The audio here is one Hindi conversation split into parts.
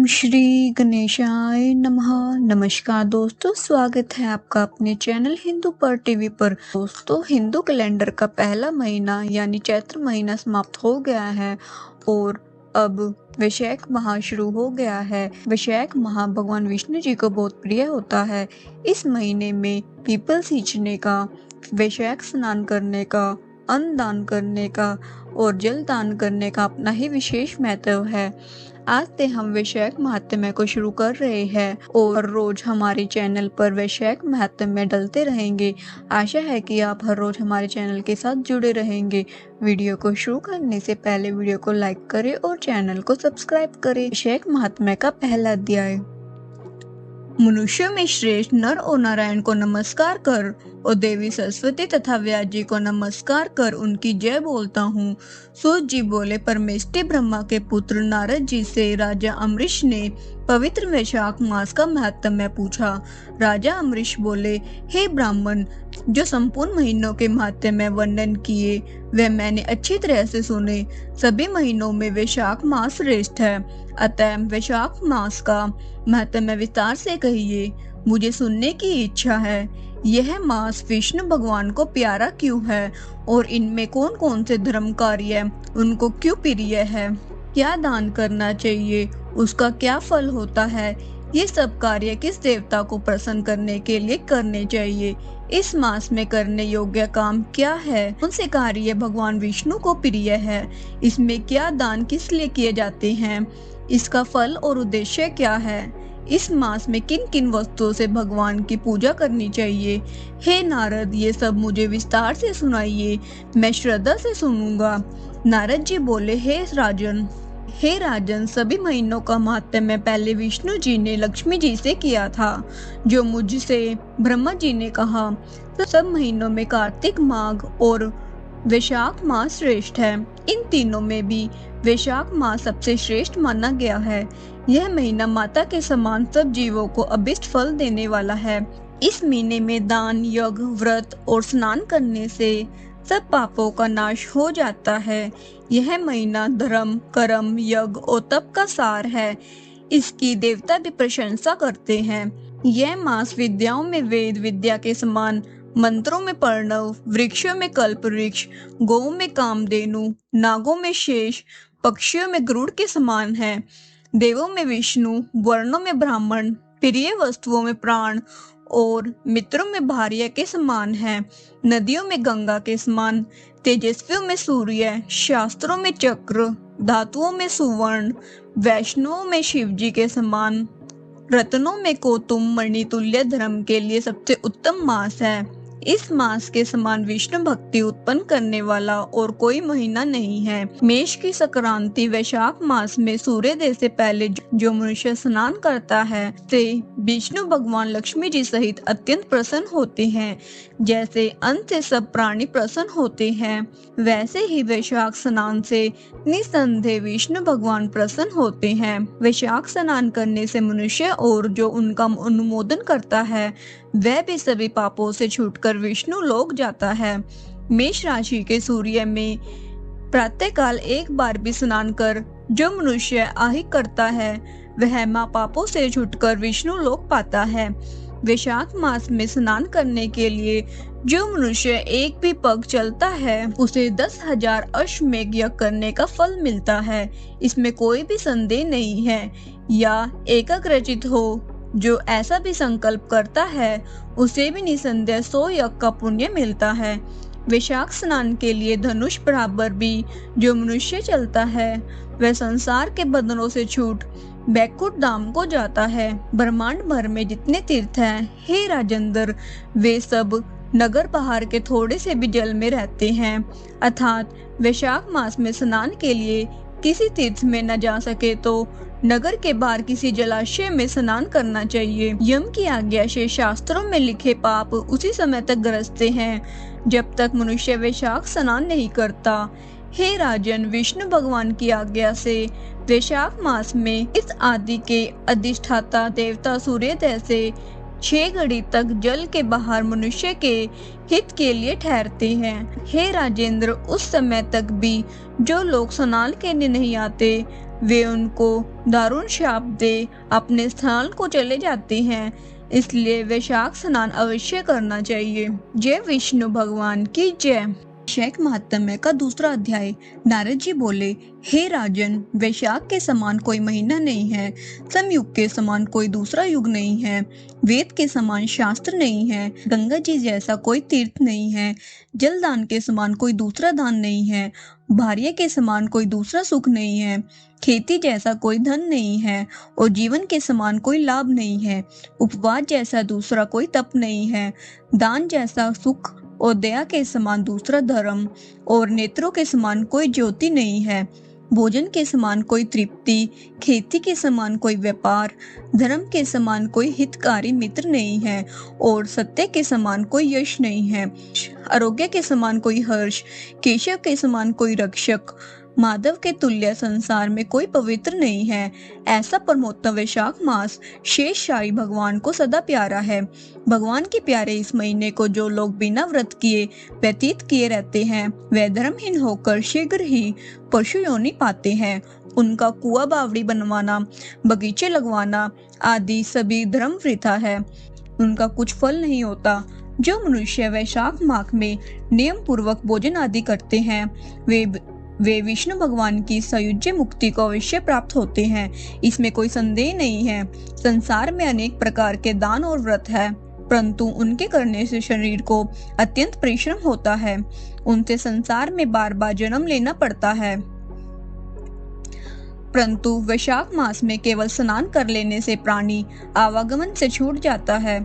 ओम श्री गणेशाय नमः। नमस्कार दोस्तों, स्वागत है आपका अपने चैनल हिंदू पर टीवी पर। दोस्तों, हिंदू कैलेंडर का पहला महीना यानी चैत्र महीना समाप्त हो गया है और अब वैशाख माह शुरू हो गया है। वैशाख माह भगवान विष्णु जी को बहुत प्रिय होता है। इस महीने में पीपल सींचने का, वैशाख स्नान करने का, अन्न दान करने का और जल दान करने का अपना ही विशेष महत्व है। आज से हम वैशाख महात्म्य को शुरू कर रहे हैं और रोज हमारे चैनल पर वैशाख महात्म्य डलते रहेंगे। आशा है कि आप हर रोज हमारे चैनल के साथ जुड़े रहेंगे। वीडियो को शुरू करने से पहले वीडियो को लाइक करें और चैनल को सब्सक्राइब करें। वैशाख महात्म्य का पहला अध्याय। मनुष्य में श्रेष्ठ नर और नारायण को नमस्कार कर और देवी सरस्वती तथा व्यास जी को नमस्कार कर उनकी जय बोलता हूँ। सूत जी बोले, परमेष्टि ब्रह्मा के पुत्र नारद जी से राजा अम्बरीश ने पवित्र वैशाख मास का महत्म्य पूछा। राजा अम्बरीश बोले, हे ब्राह्मण, जो संपूर्ण महीनों के महत्म्य वर्णन किए वे मैंने अच्छी तरह से सुने। सभी महीनों में वैशाख मास श्रेष्ठ है, अतः वैशाख मास का महत्म्य विस्तार से कहिए। मुझे सुनने की इच्छा है। यह मास विष्णु भगवान को प्यारा क्यों है और इनमें कौन कौन से धर्म कार्य उनको क्यों प्रिय है? क्या दान करना चाहिए, उसका क्या फल होता है? ये सब कार्य किस देवता को प्रसन्न करने के लिए करने चाहिए? इस मास में करने योग्य काम क्या है? कौन से कार्य भगवान विष्णु को प्रिय है? इसमें क्या दान किस लिए किए जाते हैं? इसका फल और उद्देश्य क्या है? इस मास में किन किन वस्तुओं से भगवान की पूजा करनी चाहिए? हे नारद, ये सब मुझे विस्तार से सुनाइए, मैं श्रद्धा से सुनूंगा। नारद जी बोले, हे राजन, सभी महीनों का महात्म्य पहले विष्णु जी ने लक्ष्मी जी से किया था, जो मुझसे ब्रह्मा जी ने कहा। तो सब महीनों में कार्तिक, माघ और वैशाख मास श्रेष्ठ है। इन तीनों में भी वैशाख मास सबसे श्रेष्ठ माना गया है। यह महीना माता के समान सब जीवों को अभिष्ट फल देने वाला है। इस महीने में दान, यज्ञ, व्रत और स्नान करने से सब पापों का नाश हो जाता है। यह महीना धर्म, कर्म, यज्ञ और तप का सार है। इसकी देवता भी प्रशंसा करते हैं। यह मास विद्याओं में वेद विद्या के समान, मंत्रों में प्रणव, वृक्षों में कल्प वृक्ष, गौ में कामधेनु, नागों में शेष, पक्षियों में गरुड़ के समान है। देवों में विष्णु, वर्णों में ब्राह्मण, प्रिय वस्तुओं में प्राण और मित्रों में भार्या के समान है। नदियों में गंगा के समान, तेजस्वियों में सूर्य, शास्त्रों में चक्र, धातुओं में सुवर्ण, वैष्णवों में शिवजी के समान, रत्नों में कोतुम मणि तुल्य धर्म के लिए सबसे उत्तम मास है। इस मास के समान विष्णु भक्ति उत्पन्न करने वाला और कोई महीना नहीं है। मेष की संक्रांति वैशाख मास में सूर्योदय से पहले जो मनुष्य स्नान करता है से विष्णु भगवान लक्ष्मी जी सहित अत्यंत प्रसन्न होते हैं। जैसे अन्न से सब प्राणी प्रसन्न होते हैं, वैसे ही वैशाख स्नान से निसंदेह विष्णु भगवान प्रसन्न होते हैं। वैशाख स्नान करने से मनुष्य और जो उनका अनुमोदन करता है वह भी सभी पापों से छूटकर विष्णु लोक जाता है। मेष राशि के सूर्य में प्रातःकाल एक बार भी स्नान कर जो मनुष्य आहिक करता है वह माँ पापों से छूटकर विष्णु लोक पाता है। वैशाख मास में स्नान करने के लिए जो मनुष्य एक भी पग चलता है उसे 10,000 अश्वमेध यज्ञ करने का फल मिलता है। इसमें कोई भी संदेह नहीं है। या एकाग्रचित हो जो ऐसा भी संकल्प करता है उसे भी निसंदेह 100 यज्ञ का पुण्य मिलता है। वैशाख स्नान के लिए धनुष बराबर भी जो मनुष्य चलता है वह संसार के बंधनों से छूट बैकुंठ धाम को जाता है। ब्रह्मांड भर में जितने तीर्थ हैं, हे राजेंद्र, वे सब नगर बाहर के थोड़े से भी जल में रहते हैं। अर्थात वैशाख मास में स्नान के लिए किसी तीर्थ में न जा सके तो नगर के बाहर किसी जलाशय में स्नान करना चाहिए। यम की आज्ञा से शास्त्रों में लिखे पाप उसी समय तक ग्रसते हैं जब तक मनुष्य वैशाख स्नान नहीं करता। हे राजन, विष्णु भगवान की आज्ञा से वैशाख मास में इस आदि के अधिष्ठाता देवता सूर्योदय से 6 घड़ी तक जल के बाहर मनुष्य के हित के लिए ठहरते हैं। हे राजेंद्र, उस समय तक भी जो लोग स्नान के लिए नहीं आते वे उनको दारुण शाप दे अपने स्थान को चले जाते हैं। इसलिए वैशाख स्नान अवश्य करना चाहिए। जय विष्णु भगवान की जय। वैशाख महात्म्य का दूसरा अध्याय। नारद जी बोले, हे राजन, वैशाख के समान कोई महीना नहीं है, समयुग के समान कोई दूसरा युग नहीं है, वेद के समान शास्त्र नहीं है, गंगा जी जैसा कोई तीर्थ नहीं है, जलदान के समान कोई दूसरा दान नहीं है, भार्य के समान कोई दूसरा सुख नहीं है, खेती जैसा कोई धन नहीं है और जीवन के समान कोई लाभ नहीं है, उपवास जैसा दूसरा कोई तप नहीं है, दान जैसा सुख और दया के समान दूसरा धर्म और नेत्रों के समान कोई ज्योति नहीं है, भोजन के समान कोई तृप्ति, खेती के समान कोई व्यापार, धर्म के समान कोई हितकारी मित्र नहीं है और सत्य के समान कोई यश नहीं है, आरोग्य के समान कोई हर्ष, केशव के समान कोई रक्षक, माधव के तुल्य संसार में कोई पवित्र नहीं है। ऐसा परमोत्तम वैशाख मास शेषशायी भगवान को सदा प्यारा है। भगवान के प्यारे इस महीने को जो लोग बिना व्रत किए व्यतीत किए रहते हैं, वे धर्महीन होकर शीघ्र ही पशु योनि पाते हैं। उनका कुआं बावड़ी बनवाना, बगीचे लगवाना आदि सभी धर्म वृथा है, उनका कुछ फल नहीं होता। जो मनुष्य वैशाख माह में नियम पूर्वक भोजन आदि करते हैं, वे विष्णु भगवान की सायुज्य मुक्ति को अवश्य प्राप्त होते हैं। इसमें कोई संदेह नहीं है। संसार में अनेक प्रकार के दान और व्रत है, परंतु उनके करने से शरीर को अत्यंत परिश्रम होता है। उनसे संसार में बार बार जन्म लेना पड़ता है। परंतु वैशाख मास में केवल स्नान कर लेने से प्राणी आवागमन से छूट जाता है।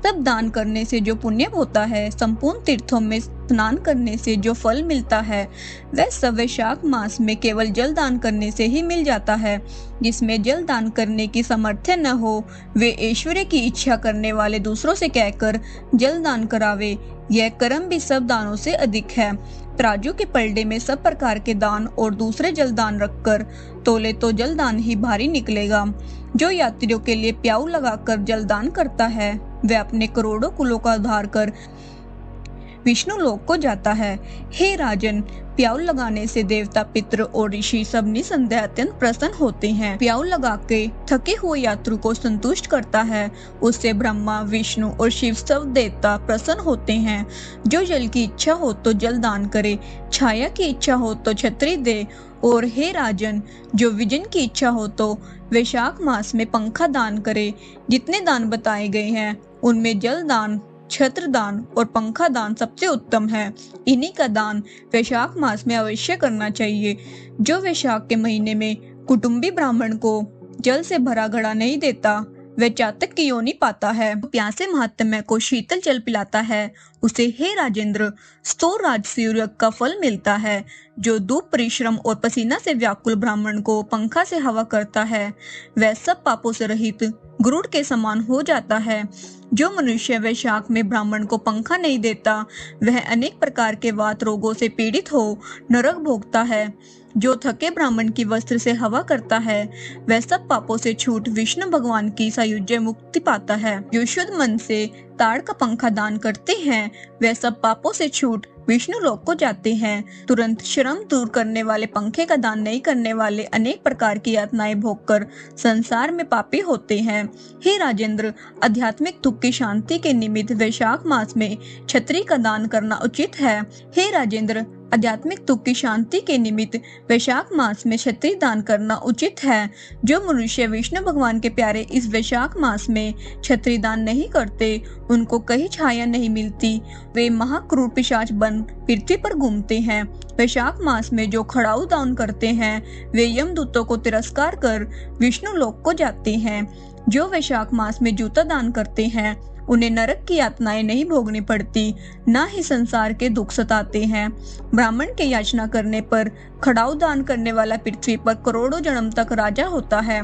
तब दान करने से जो पुण्य होता है, संपूर्ण तीर्थों में स्नान करने से जो फल मिलता है, वह सब वैशाख मास में केवल जल दान करने से ही मिल जाता है। जिसमें जल दान करने की सामर्थ्य न हो, वे ऐश्वर्य की इच्छा करने वाले दूसरों से कहकर जल दान करावे। यह कर्म भी सब दानों से अधिक है। तराजू के पलड़े में सब प्रकार के दान और दूसरे जलदान रखकर तोले तो जलदान ही भारी निकलेगा। जो यात्रियों के लिए प्याऊ लगाकर जलदान करता है, वह अपने करोड़ों कुलों का उद्धार कर विष्णु लोक को जाता है। हे राजन, प्याऊ लगाने से देवता, पितृ और ऋषि सब निसंदेह अत्यंत प्रसन्न होते हैं। प्याऊ लगा के थके हुए यात्रु को संतुष्ट करता है। उससे ब्रह्मा, विष्णु और शिव सब देवता प्रसन्न होते हैं। जो जल की इच्छा हो तो जल दान करे, छाया की इच्छा हो तो छतरी दे, और हे राजन, जो विजन की इच्छा हो तो वैशाख मास में पंखा दान करे। जितने दान बताए गए हैं, उनमें जल दान, छत्र दान और पंखा दान सबसे उत्तम है। इन्हीं का दान वैशाख मास में अवश्य करना चाहिए। जो वैशाख के महीने में कुटुंबी ब्राह्मण को जल से भरा घड़ा नहीं देता, वह चातक की योनि पाता है। प्यासे महात्म्य को शीतल जल पिलाता है, उसे हे राजेंद्र स्तोर राजसी यज्ञ का फल मिलता है। जो धूप, परिश्रम और पसीना से व्याकुल ब्राह्मण को पंखा से हवा करता है, वह सब पापों से रहित गरुड़ के समान हो जाता है। जो मनुष्य वैशाख में ब्राह्मण को पंखा नहीं देता, वह अनेक प्रकार के वात रोगों से पीड़ित हो नरक भोगता है। जो थके ब्राह्मण की वस्त्र से हवा करता है, वह सब पापों से छूट विष्णु भगवान की सायुज्य मुक्ति पाता है। जो शुद्ध मन से ताड़ का पंखा दान करते हैं, वह सब पापों से छूट विष्णु लोक को जाते हैं। तुरंत श्रम दूर करने वाले पंखे का दान नहीं करने वाले अनेक प्रकार की यातनाएं भोगकर संसार में पापी होते हैं। हे राजेंद्र, आध्यात्मिक दुख की शांति के निमित्त वैशाख मास में छतरी का दान करना उचित है। हे राजेंद्र, आध्यात्मिक दुख की शांति के निमित्त वैशाख मास में छतरी दान करना उचित है। जो मनुष्य विष्णु भगवान के प्यारे इस वैशाख मास में छतरी दान नहीं करते, उनको कहीं छाया नहीं मिलती। वे महाक्रूर पिशाच बन पृथ्वी पर घूमते हैं। वैशाख मास में जो खड़ाऊ दान करते हैं, वे यमदूतों को तिरस्कार कर विष्णु लोक को जाते हैं। जो वैशाख मास में जूता दान करते हैं, उन्हें नरक की यातनाएं नहीं भोगनी पड़ती, न ही संसार के दुख सताते हैं। ब्राह्मण के याचना करने पर खड़ाऊ दान करने वाला पृथ्वी पर करोड़ों जन्म तक राजा होता है।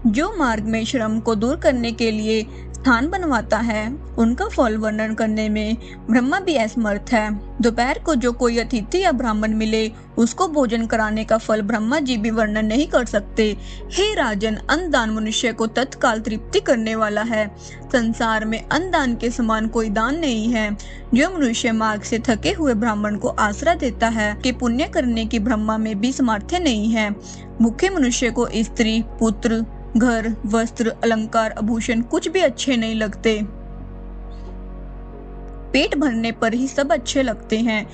जो मार्ग में श्रम को दूर करने के लिए स्थान बनवाता है, उनका फल वर्णन करने में ब्रह्मा भी असमर्थ है। दोपहर को जो कोई अतिथि या ब्राह्मण मिले, उसको भोजन कराने का फल ब्रह्मा जी भी वर्णन नहीं कर सकते। हे राजन, अन्नदान मनुष्य को तत्काल तृप्ति करने वाला है। संसार में अन्नदान के समान कोई दान नहीं है। जो मनुष्य मार्ग से थके हुए ब्राह्मण को आश्रय देता है, कि पुण्य करने की ब्रह्मा में भी सामर्थ्य नहीं है। भूखे मनुष्य को स्त्री, पुत्र, घर, वस्त्र, अलंकार, आभूषण कुछ भी अच्छे नहीं लगते। पेट भरने पर ही सब अच्छे लगते हैं।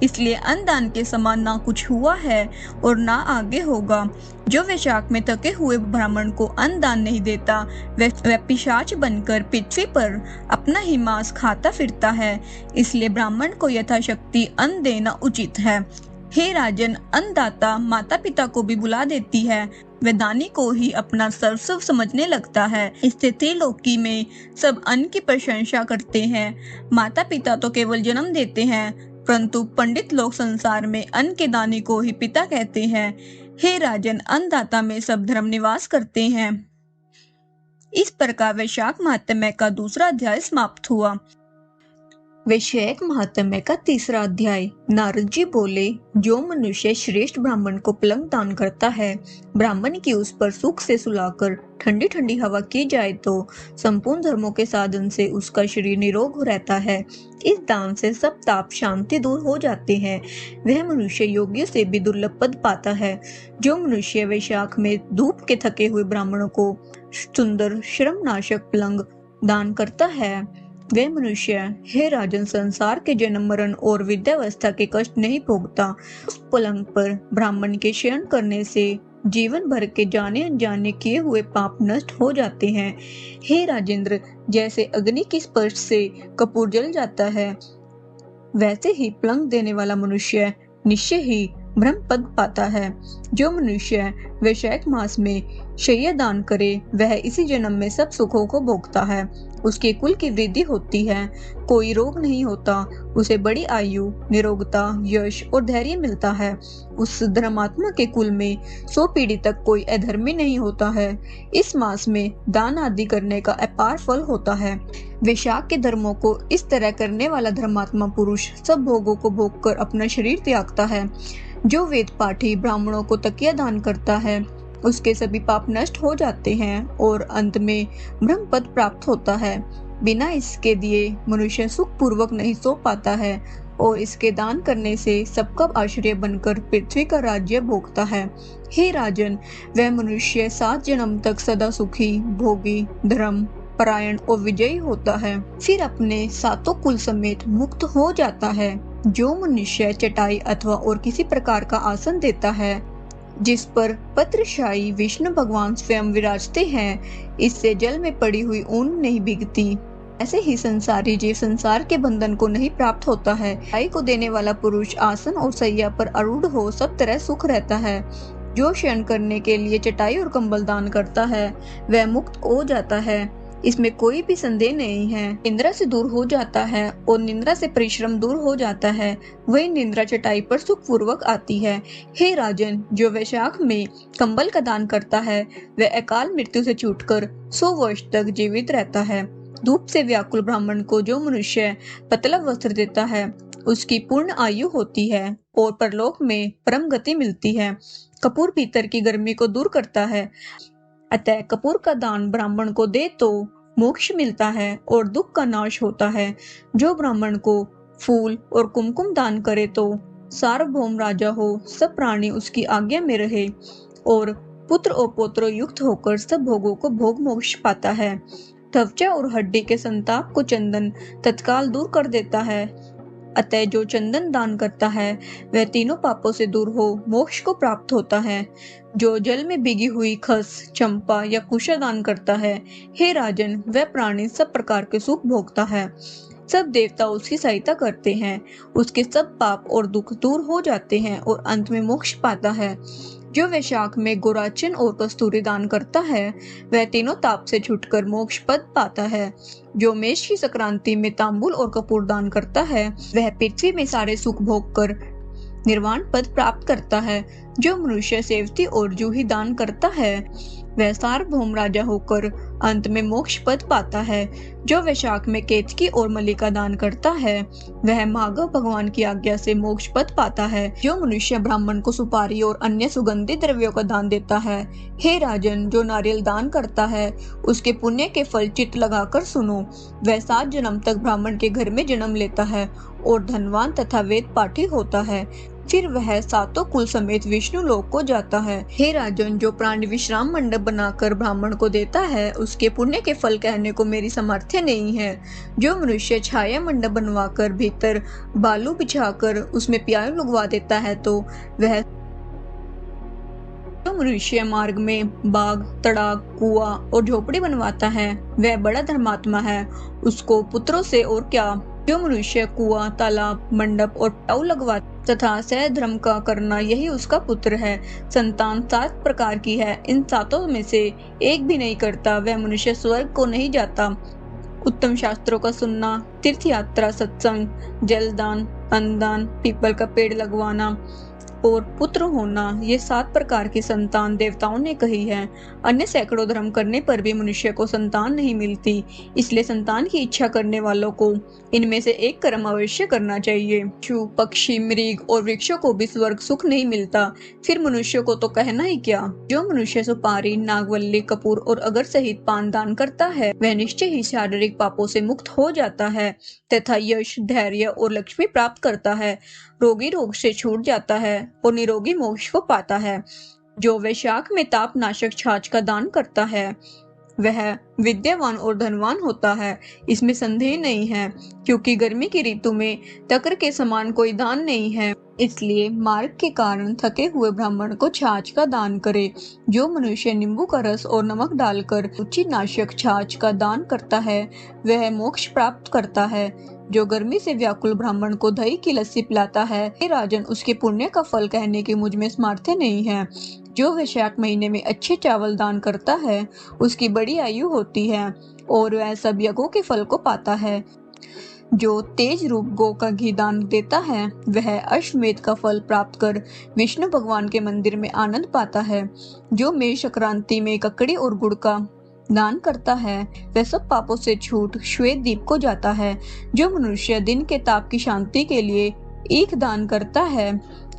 इसलिए अन्नदान के समान ना कुछ हुआ है और ना आगे होगा। जो वैशाख में थके हुए ब्राह्मण को अन्नदान नहीं देता, वह पिशाच बनकर पृथ्वी पर अपना ही मांस खाता फिरता है। इसलिए ब्राह्मण को यथाशक्ति अन्न देना उचित है। हे राजन, अन्नदाता माता पिता को भी बुला देती है। वह दानी को ही अपना सर्वस्व समझने लगता है। इससे त्रिलोकी में सब अन्न की प्रशंसा करते हैं। माता पिता तो केवल जन्म देते हैं, परंतु पंडित लोग संसार में अन्न के दानी को ही पिता कहते हैं। हे राजन, अन्नदाता में सब धर्म निवास करते हैं। इस प्रकार वैशाख महात्म्य का दूसरा अध्याय समाप्त हुआ। वैशाख महात्म्य का तीसरा अध्याय। नारद जी बोले, जो मनुष्य श्रेष्ठ ब्राह्मण को पलंग दान करता है, ब्राह्मण की उस पर सुख से सुलाकर ठंडी ठंडी हवा की जाए तो संपूर्ण धर्मों के साधन से उसका शरीर निरोग रहता है। इस दान से सब ताप शांति दूर हो जाते हैं। वह मनुष्य योगियों से भी दुर्लभ पद पाता है। जो मनुष्य वैशाख में धूप के थके हुए ब्राह्मणों को सुंदर श्रमनाशक पलंग दान करता है, वह मनुष्य, हे राजन, संसार के जन्म मरण और वृद्धावस्था के कष्ट नहीं भोगता। उस पलंग पर ब्राह्मण के शयन करने से जीवन भर के जाने अनजाने किए हुए पाप नष्ट हो जाते हैं। हे राजेंद्र, जैसे अग्नि के स्पर्श से कपूर जल जाता है, वैसे ही पलंग देने वाला मनुष्य निश्चय ही ब्रह्म पद पाता है। जो मनुष्य वैशाख मास में शय्या दान करे, वह इसी जन्म में सब सुखों को भोगता है। उसके कुल की वृद्धि होती है, कोई रोग नहीं होता, उसे बड़ी आयु, निरोगता, यश और धैर्य मिलता है। उस धर्मात्मा के कुल में 100 पीढ़ी तक कोई अधर्मी नहीं होता है। इस मास में दान आदि करने का अपार फल होता है। वैशाख के धर्मों को इस तरह करने वाला धर्मात्मा पुरुष सब भोगों को भोग कर अपना शरीर त्यागता है। जो वेद पाठी ब्राह्मणों को तकिया दान करता है, उसके सभी पाप नष्ट हो जाते हैं और अंत में ब्रह्म पद प्राप्त होता है। बिना इसके दिए मनुष्य सुख पूर्वक नहीं सो पाता है और इसके दान करने से सबका आश्रय बनकर पृथ्वी का राज्य भोगता है। हे राजन, वह मनुष्य 7 जन्म तक सदा सुखी, भोगी, धर्म परायण और विजयी होता है, फिर अपने 7 कुल समेत मुक्त हो जाता है। जो मनुष्य चटाई अथवा और किसी प्रकार का आसन देता है, जिस पर पत्रशाही विष्णु भगवान स्वयं विराजते हैं, इससे जल में पड़ी हुई ऊन नहीं भीगती। ऐसे ही संसारी जीव संसार के बंधन को नहीं प्राप्त होता है। चटाई को देने वाला पुरुष आसन और सैया पर आरूढ़ हो सब तरह सुख रहता है। जो शयन करने के लिए चटाई और कंबल दान करता है, वह मुक्त हो जाता है, इसमें कोई भी संदेह नहीं है। निंद्रा से दूर हो जाता है और निंद्रा से परिश्रम दूर हो जाता है। वही निंद्रा चटाई पर सुख पूर्वक आती है। हे राजन, जो वैशाख में कंबल का दान करता है, वह अकाल मृत्यु से छूटकर 100 वर्ष तक जीवित रहता है। धूप से व्याकुल ब्राह्मण को जो मनुष्य पतला वस्त्र देता है, उसकी पूर्ण आयु होती है और परलोक में परम गति मिलती है। कपूर भीतर की गर्मी को दूर करता है, अतः कपूर का दान ब्राह्मण को दे तो मोक्ष मिलता है और दुख का नाश होता है। जो ब्राह्मण को फूल और कुमकुम दान करे तो सार्वभौम राजा हो, सब प्राणी उसकी आज्ञा में रहे और पुत्र और पौत्र युक्त होकर सब भोगों को भोग मोक्ष पाता है। त्वचा और हड्डी के संताप को चंदन तत्काल दूर कर देता है, अतः जो चंदन दान करता है, वह तीनों पापों से दूर हो मोक्ष को प्राप्त होता है। जो जल में भीगी हुई खस, चंपा या कुशा दान करता है, हे राजन, वह प्राणी सब प्रकार के सुख भोगता है। सब देवता उसकी सहायता करते हैं, उसके सब पाप और दुख दूर हो जाते हैं और अंत में मोक्ष पाता है। जो वैशाख में गोराचन और कस्तूरी दान करता है, वह तीनों ताप से छूटकर मोक्ष पद पाता है। जो मेष की संक्रांति में तांबुल और कपूर दान करता है, वह पृथ्वी में सारे सुख भोग कर निर्वाण पद प्राप्त करता है। जो मनुष्य सेवती और जूही दान करता है, वह सार्वभौम राजा होकर अंत में मोक्ष पद पाता है। जो वैशाख में केतकी और मल्लिका दान करता है वह माधव भगवान की आज्ञा से मोक्ष पद पाता है। जो मनुष्य ब्राह्मण को सुपारी और अन्य सुगंधित द्रव्यों का दान देता है, हे राजन, जो नारियल दान करता है उसके पुण्य के फल चित्त लगाकर सुनो। वह 7 जन्म तक ब्राह्मण के घर में जन्म लेता है और धनवान तथा वेद पाठी होता है। फिर वह 7 कुल समेत विष्णु लोक को जाता है। हे राजन, जो प्राणी विश्राम मंडप बनाकर ब्राह्मण को देता है उसके पुण्य के फल कहने को मेरी सामर्थ्य नहीं है। जो मनुष्य छाया मंडप बनवाकर भीतर बालू बिछाकर उसमें प्याऊ लगवा देता है तो वह जो मनुष्य मार्ग में बाग, तड़ाग, कुआं और झोपड़ी बनवाता है वह बड़ा धर्मात्मा है, उसको पुत्रों से और क्या। जो मनुष्य कुआं, तालाब, मंडप और प्याऊ लगवा तथा सहधर्म का करना यही उसका पुत्र है। संतान 7 प्रकार की है, इन 7 में से एक भी नहीं करता वह मनुष्य स्वर्ग को नहीं जाता। उत्तम शास्त्रों का सुनना, तीर्थ यात्रा, सत्संग, जलदान, अन्नदान, पीपल का पेड़ लगवाना और पुत्र होना, ये 7 प्रकार की संतान देवताओं ने कही है। अन्य सैकड़ों धर्म करने पर भी मनुष्य को संतान नहीं मिलती, इसलिए संतान की इच्छा करने वालों को इनमें से एक कर्म अवश्य करना चाहिए। पशु, पक्षी, मृग और वृक्षों को भी स्वर्ग सुख नहीं मिलता, फिर मनुष्य को तो कहना ही क्या। जो मनुष्य सुपारी, नागवल्ली, कपूर और अगर सहित पान दान करता है वह निश्चय ही शारीरिक पापों से मुक्त हो जाता है तथा यश, धैर्य और लक्ष्मी प्राप्त करता है। रोगी रोग से छूट जाता है और निरोगी मोक्ष को पाता है। जो वैशाख में ताप नाशक छाछ का दान करता है वह विद्यावान और धनवान होता है, इसमें संदेह नहीं है, क्योंकि गर्मी की ऋतु में तकर के समान कोई दान नहीं है। इसलिए मार्ग के कारण थके हुए ब्राह्मण को छाछ का दान करे। जो मनुष्य नींबू का रस और नमक डालकर रुचि नाशक छाछ का दान करता है वह मोक्ष प्राप्त करता है। जो गर्मी से व्याकुल ब्राह्मण को दही की लस्सी पिलाता है, हे राजन, उसके पुण्य का फल कहने की मुझ में सामर्थ्य नहीं है। जो वैशाख महीने में अच्छे चावल दान करता है उसकी बड़ी आयु होती है और वह सब यज्ञों के फल को पाता है। जो तेज रूप गौ का घी दान देता है वह अश्वमेध का फल प्राप्त कर विष्णु भगवान के मंदिर में आनंद पाता है। जो मेष संक्रांति में ककड़ी और गुड़ का दान करता है वह सब पापों से छूट श्वेत द्वीप को जाता है। जो मनुष्य दिन के ताप की शांति के लिए ईख दान करता है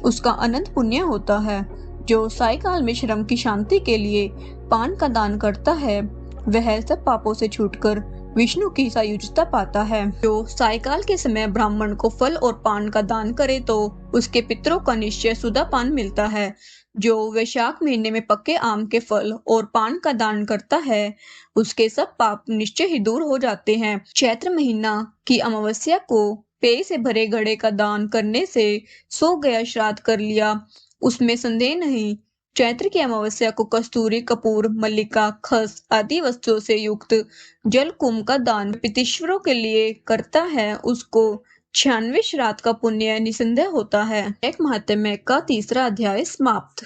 उसका अनंत पुण्य होता है। जो सायकाल में श्रम की शांति के लिए पान का दान करता है वह सब पापों से छूटकर विष्णु की सायुज्यता पाता है। जो सायकाल के समय ब्राह्मण को फल और पान का दान करे तो उसके पितरों का निश्चय सुधा पान मिलता है। जो वैशाख महीने में पक्के आम के फल और पान का दान करता है उसके सब पाप निश्चय ही दूर हो जाते हैं। चैत्र महीना की अमावस्या को पेय से भरे घड़े का दान करने से 100 गया श्राद्ध कर लिया, उसमें संदेह नहीं। चैत्र की अमावस्या को कस्तूरी, कपूर, मल्लिका, खस आदि वस्तुओं से युक्त जल कुंभ का दान पितृश्वरों के लिए करता है उसको 96 श्राद्ध का पुण्य निसंदेह होता है। एक महात्म्य का 3रा अध्याय समाप्त।